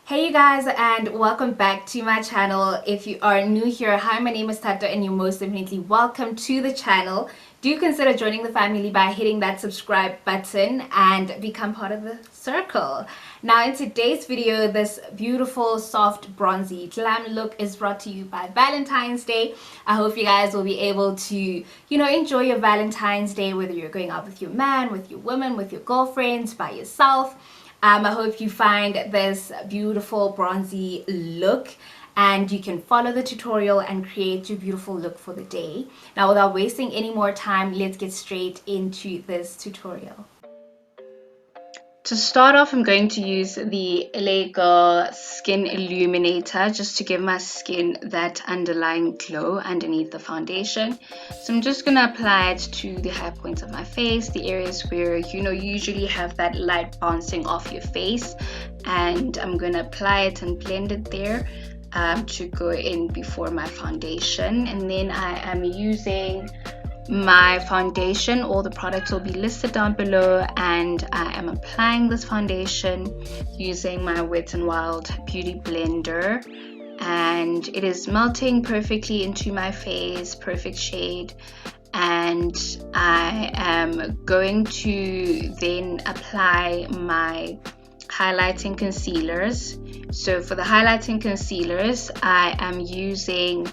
Hey you guys, and welcome back to my channel. If you are new here, hi, my name is Thato and you're most definitely welcome to the channel. Do consider joining the family by hitting that subscribe button and become part of the circle. Now in today's video, this beautiful soft bronzy glam look is brought to you by Valentine's Day. I hope you guys will be able to enjoy your Valentine's Day, whether you're going out with your man, with your woman, with your girlfriends, by yourself. I hope you find this beautiful bronzy look and you can follow the tutorial and create your beautiful look for the day. Now, without wasting any more time, let's get straight into this tutorial. To start off, I'm going to use the LA Girl Skin Illuminator just to give my skin that underlying glow underneath the foundation. So I'm just going to apply it to the high points of my face, the areas where you usually have that light bouncing off your face, and I'm going to apply it and blend it there to go in before my foundation. And then I am using my foundation. All the products will be listed down below, and I am applying this foundation using my Wet n Wild beauty blender, and it is melting perfectly into my face, perfect shade. And I am going to then apply my highlighting concealers. So for the highlighting concealers, I am using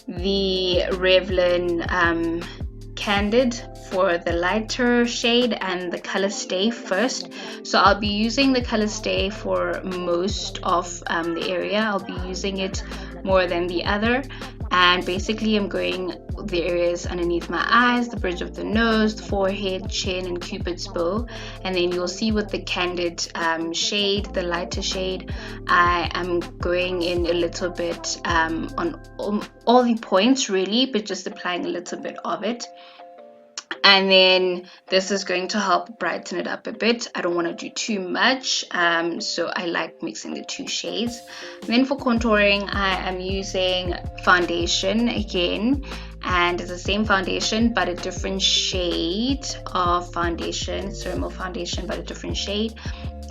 the Revlon Candid for the lighter shade and the colorstay first. So I'll be using the colorstay for most of the area. I'll be using it more than the other, and basically I'm going the areas underneath my eyes, the bridge of the nose, the forehead, chin, and cupid's bow. And then you'll see with the Candid shade, the lighter shade, I am going in a little bit on all the points really, but just applying a little bit of it. And then this is going to help brighten it up a bit. I don't want to do too much, so I like mixing the two shades. And then for contouring, I am using foundation again, and it's the same foundation but a different shade of foundation. It's Rimmel foundation but a different shade,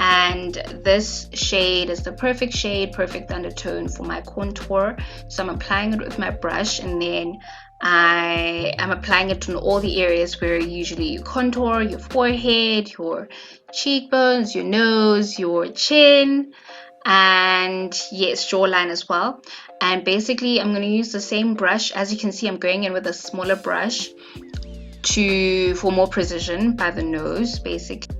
and this shade is the perfect shade, perfect undertone for my contour. So I'm applying it with my brush, and then I am applying it on all the areas where usually you contour: your forehead, your cheekbones, your nose, your chin, and yes, jawline as well. And basically I'm going to use the same brush. As you can see, I'm going in with a smaller brush for more precision by the nose basically.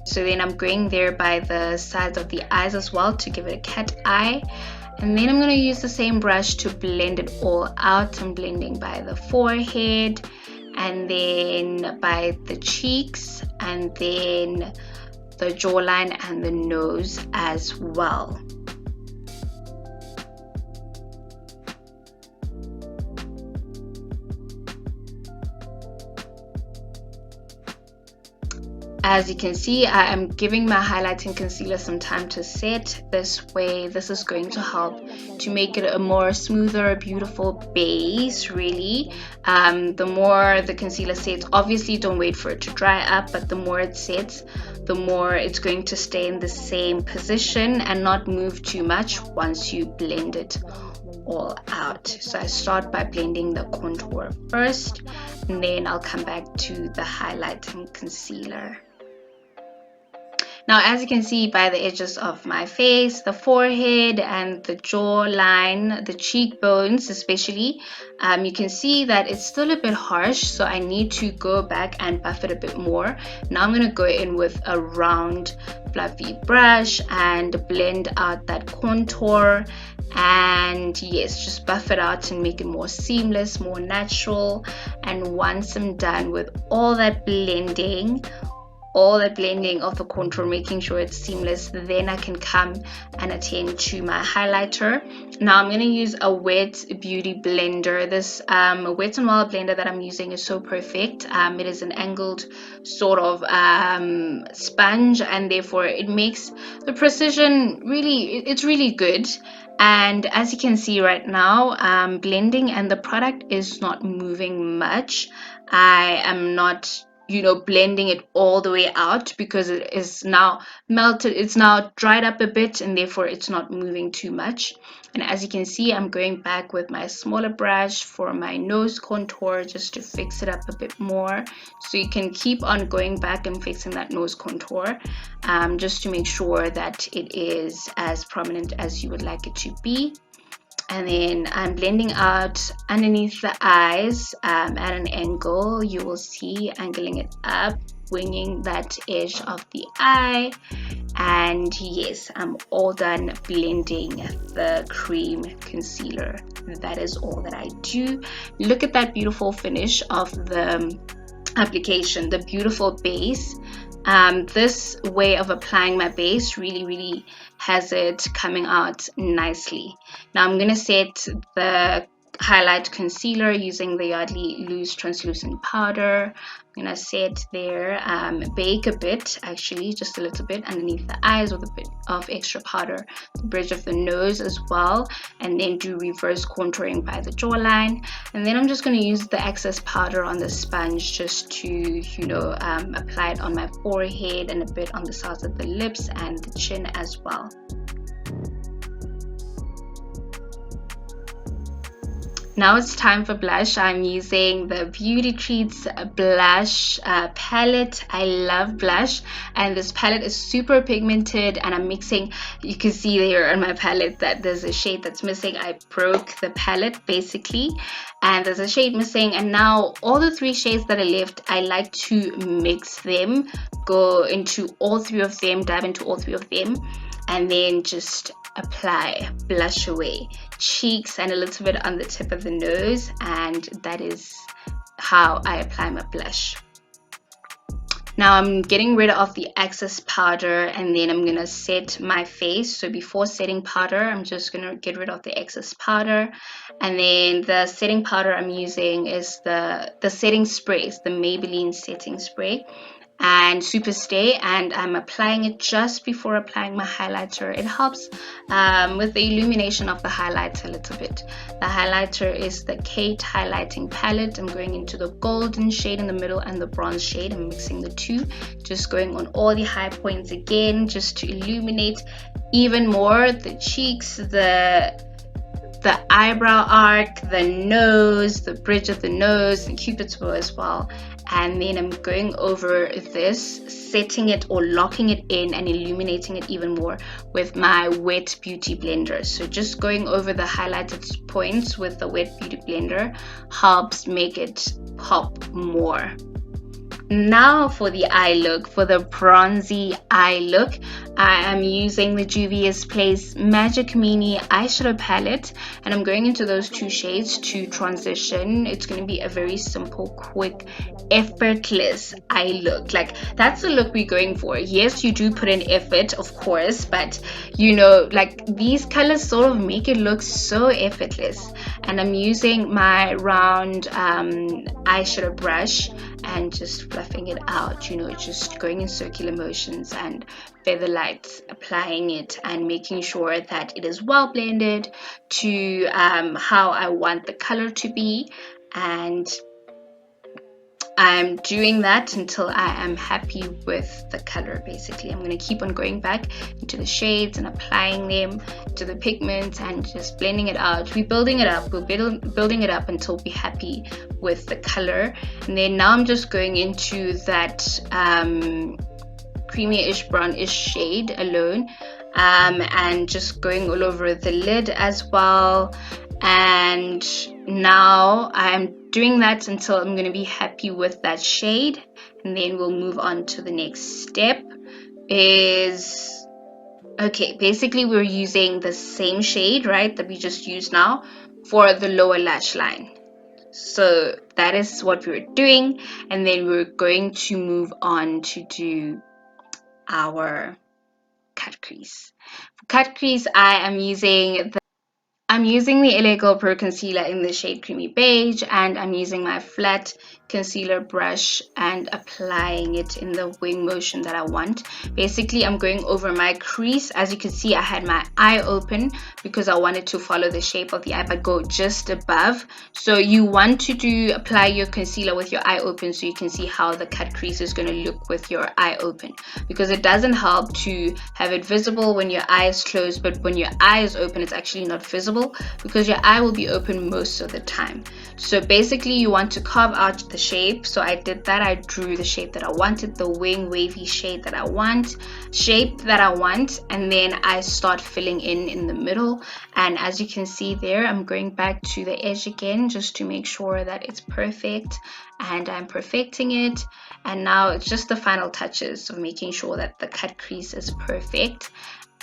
So then I'm going there by the sides of the eyes as well to give it a cat eye. And then I'm going to use the same brush to blend it all out. I'm blending by the forehead, and then by the cheeks, and then the jawline and the nose as well. As you can see, I am giving my highlighting concealer some time to set. This way, this is going to help to make it a more smoother, beautiful base really. The more the concealer sets, obviously don't wait for it to dry up, but the more it sets, the more it's going to stay in the same position and not move too much once you blend it all out. So I start by blending the contour first, and then I'll come back to the highlighting concealer. Now, as you can see by the edges of my face, the forehead and the jawline, the cheekbones especially, you can see that it's still a bit harsh, so I need to go back and buff it a bit more. Now I'm going to go in with a round fluffy brush and blend out that contour, and yes, just buff it out and make it more seamless, more natural. And once I'm done with all that blending, all the blending of the contour, making sure it's seamless. Then I can come and attend to my highlighter. Now I'm going to use a wet beauty blender. This Wet n Wild blender that I'm using is so perfect. It is an angled sort of sponge, and therefore it makes the precision it's really good. And as you can see right now, blending, and the product is not moving much. I am not, you know, blending it all the way out because it is now melted, it's now dried up a bit, and therefore it's not moving too much. And as you can see, I'm going back with my smaller brush for my nose contour just to fix it up a bit more. So you can keep on going back and fixing that nose contour, just to make sure that it is as prominent as you would like it to be. And then I'm blending out underneath the eyes at an angle. You will see, angling it up, winging that edge of the eye. And yes, I'm all done blending the cream concealer. That is all that I do. Look at that beautiful finish of the application, the beautiful base. This way of applying my base really has it coming out nicely. Now I'm going to set the highlight concealer using the Yardley loose translucent powder. I'm going to set there, bake a bit, actually just a little bit underneath the eyes with a bit of extra powder, the bridge of the nose as well, and then do reverse contouring by the jawline. And then I'm just going to use the excess powder on the sponge just to, you know, apply it on my forehead and a bit on the sides of the lips and the chin as well. Now it's time for blush. I'm using the Beauty Treats blush palette. I love blush, and this palette is super pigmented, and I'm mixing, you can see there on my palette that there's a shade that's missing. I broke the palette basically, and there's a shade missing, and now all the 3 shades that are left, I like to mix them, go into all 3 of them, dive into all 3 of them, and then just apply blush away, cheeks, and a little bit on the tip of the nose. And that is how I apply my blush. Now I'm getting rid of the excess powder, and then I'm gonna set my face. So before setting powder, I'm just gonna get rid of the excess powder, and then the setting powder I'm using is the setting sprays, the Maybelline setting spray and super stay, and I'm applying it just before applying my highlighter. It helps with the illumination of the highlights a little bit. The highlighter is the Kate highlighting palette. I'm going into the golden shade in the middle and the bronze shade. I'm mixing the 2, just going on all the high points again, just to illuminate even more the cheeks, the eyebrow arc, the nose, the bridge of the nose, and cupid's bow as well. And then I'm going over this, setting it or locking it in and illuminating it even more with my wet beauty blender. So just going over the highlighted points with the wet beauty blender helps make it pop more. Now for the eye look, for the bronzy eye look, I am using the Juvias Place Magic Mini eyeshadow palette, and I'm going into those 2 shades to transition. It's going to be a very simple, quick, effortless eye look. Like, that's the look we're going for. Yes, you do put in effort, of course, but you know, like, these colors sort of make it look so effortless. And I'm using my round eyeshadow brush and just fluffing it out, you know, just going in circular motions and feather lights, applying it and making sure that it is well blended to how I want the color to be. And I'm doing that until I am happy with the color. Basically, I'm going to keep on going back into the shades and applying them to the pigments and just blending it out. We're building it up. We're building it up until we're happy with the color. And then now I'm just going into that creamy-ish brownish shade alone, and just going all over the lid as well. And now I'm doing that until I'm going to be happy with that shade, and then we'll move on to the next step. Okay, basically we're using the same shade, right, that we just used now for the lower lash line. So that is what we were doing, and then we're going to move on to do our cut crease. For cut crease, I'm using the LA Girl Pro Concealer in the shade Creamy Beige, and I'm using my flat concealer brush and applying it in the wing motion that I want. Basically, I'm going over my crease. As you can see, I had my eye open because I wanted to follow the shape of the eye, but go just above. So you want to apply your concealer with your eye open so you can see how the cut crease is going to look with your eye open, because it doesn't help to have it visible when your eye is closed, but when your eye is open, it's actually not visible because your eye will be open most of the time. So basically you want to carve out the shape. So I did that. I drew the shape that I wanted, the wing wavy shape that I want, and then I start filling in the middle. And as you can see there, I'm going back to the edge again just to make sure that it's perfect, and I'm perfecting it. And now it's just the final touches of making sure that the cut crease is perfect,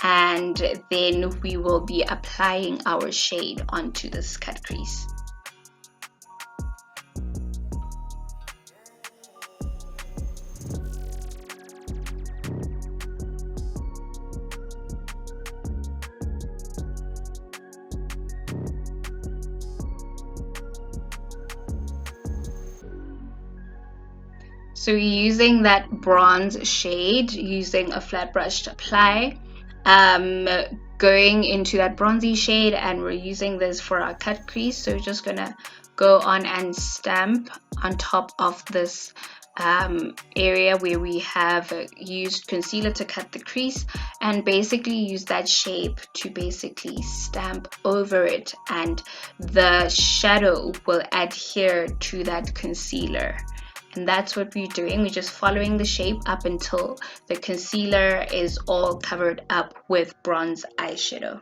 and then we will be applying our shade onto this cut crease. So using that bronze shade, using a flat brush to apply, going into that bronzy shade, and we're using this for our cut crease. So we're just gonna go on and stamp on top of this area where we have used concealer to cut the crease, and basically use that shape to basically stamp over it, and the shadow will adhere to that concealer. And that's what we're doing. We're just following the shape up until the concealer is all covered up with bronze eyeshadow.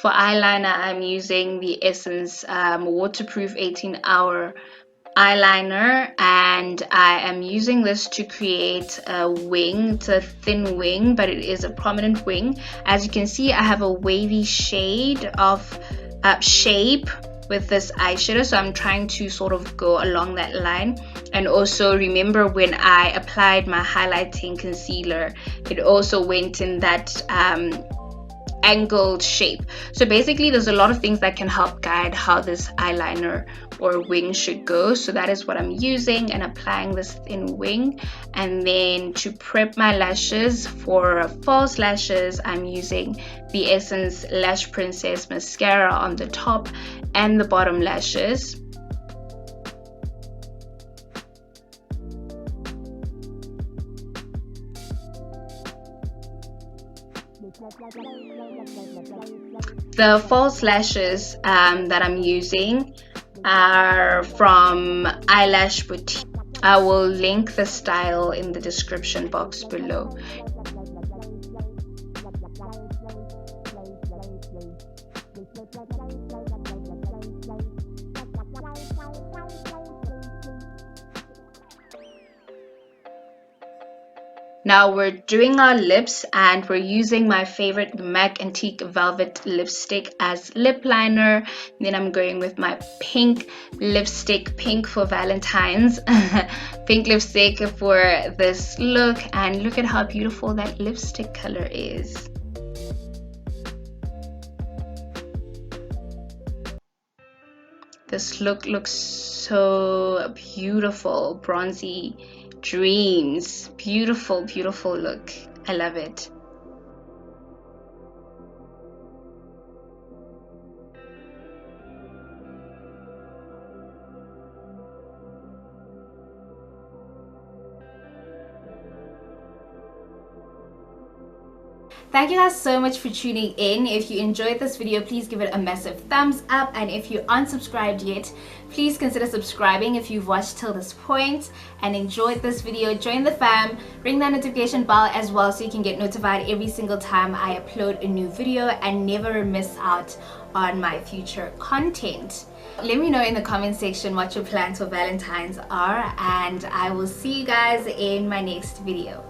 For eyeliner, I'm using the Essence Waterproof 18-hour eyeliner, and I am using this to create a wing. It's a thin wing, but it is a prominent wing. As you can see, I have a wavy shade of shape with this eyeshadow, so I'm trying to sort of go along that line. And also remember, when I applied my highlighting concealer, it also went in that angled shape. So basically there's a lot of things that can help guide how this eyeliner or wing should go. So that is what I'm using and applying this thin wing. And then to prep my lashes, for false lashes, I'm using the Essence Lash Princess mascara on the top and the bottom lashes. The false lashes that I'm using are from Eyelash Boutique. I will link the style in the description box below. Now we're doing our lips, and we're using my favorite MAC Antique Velvet lipstick as lip liner. Then I'm going with my pink lipstick, pink for Valentine's, pink lipstick for this look, and look at how beautiful that lipstick color is. This look looks so beautiful, bronzy dreams, beautiful, beautiful look. I love it. Thank you guys so much for tuning in. If you enjoyed this video, please give it a massive thumbs up, and if you aren't subscribed yet, please consider subscribing if you've watched till this point and enjoyed this video. Join the fam, ring that notification bell as well so you can get notified every single time I upload a new video and never miss out on my future content. Let me know in the comment section what your plans for Valentine's are, and I will see you guys in my next video.